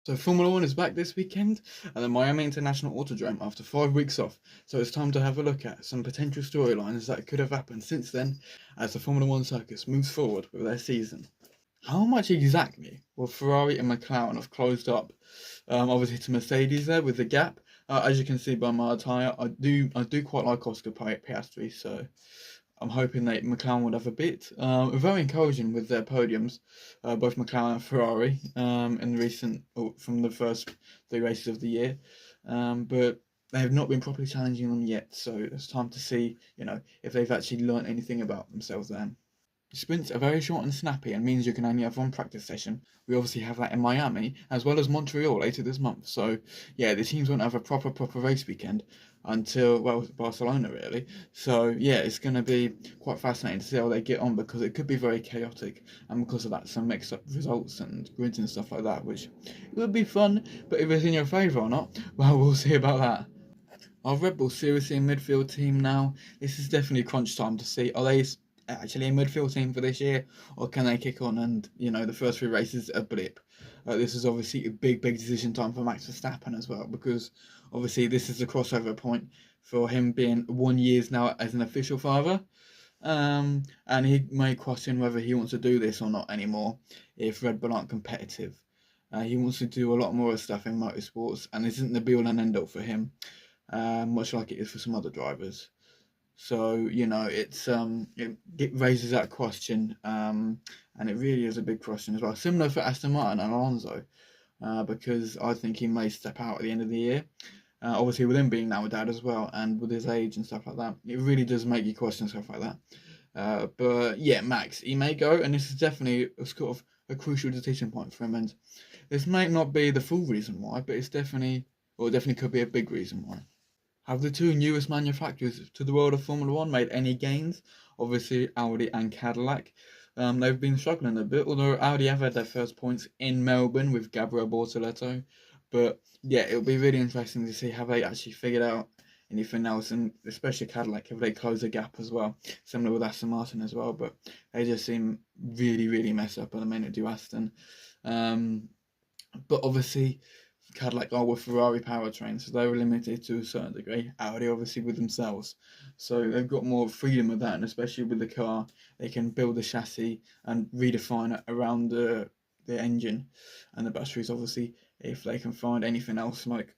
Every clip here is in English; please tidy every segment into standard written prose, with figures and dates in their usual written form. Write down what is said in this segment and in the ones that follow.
So Formula One is back this weekend at the Miami International Autodrome after 5 weeks off. So it's time to have a look at some potential storylines that could have happened since then as the Formula One circus moves forward with their season. How much exactly will Ferrari and McLaren have closed up? Obviously to Mercedes there with the gap. As you can see by my attire, I do quite like Oscar Piastri, so I'm hoping that McLaren would have a bit. Very encouraging with their podiums, both McLaren and Ferrari, in the recent from the first 3 races of the year, but they have not been properly challenging them yet. So it's time to see, if they've actually learnt anything about themselves then. Sprints are very short and snappy and means you can only have one practice session. We obviously have that in Miami as well as Montreal later this month. So yeah, the teams won't have a proper race weekend until, well, Barcelona really. So yeah, it's going to be quite fascinating to see how they get on because it could be very chaotic, and because of that some mixed up results and grids and stuff like that, which would be fun. But if it's in your favour or not, well, we'll see about that. Are Red Bull seriously a midfield team now? This is definitely crunch time to see. Are they actually a midfield team for this year, or can they kick on and, the first 3 races a blip? This is obviously a big decision time for Max Verstappen as well, because obviously this is the crossover point for him being 1 year now as an official father. And he may question whether he wants to do this or not anymore if Red Bull aren't competitive. He wants to do a lot more stuff in motorsports, and this isn't the be all and end all for him, much like it is for some other drivers. So it raises that question, and it really is a big question as well. Similar for Aston Martin and Alonso, because I think he may step out at the end of the year. Obviously, with him being now a dad as well, and with his age and stuff like that, it really does make you question stuff like that. But yeah, Max, he may go, and this is definitely a sort of a crucial decision point for him. And this might not be the full reason why, but it definitely could be a big reason why. Have the two newest manufacturers to the world of Formula One made any gains? Obviously, Audi and Cadillac. They've been struggling a bit, although Audi have had their first points in Melbourne with Gabriel Bortoleto. But yeah, it'll be really interesting to see how they actually figured out anything else, and especially Cadillac, if they close the gap as well. Similar with Aston Martin as well, but they just seem really messed up at the minute, do Aston. But obviously, Cadillac are with Ferrari powertrains, so they were limited to a certain degree. Audi obviously with themselves, so they've got more freedom with that, and especially with the car, they can build the chassis and redefine it around the engine and the batteries. Obviously, if they can find anything else like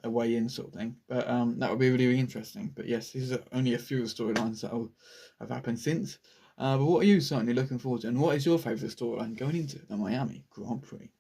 a way in sort of thing, but that would be really interesting. But yes, these are only a few of the storylines that have happened since. But what are you certainly looking forward to, and what is your favourite storyline going into the Miami Grand Prix?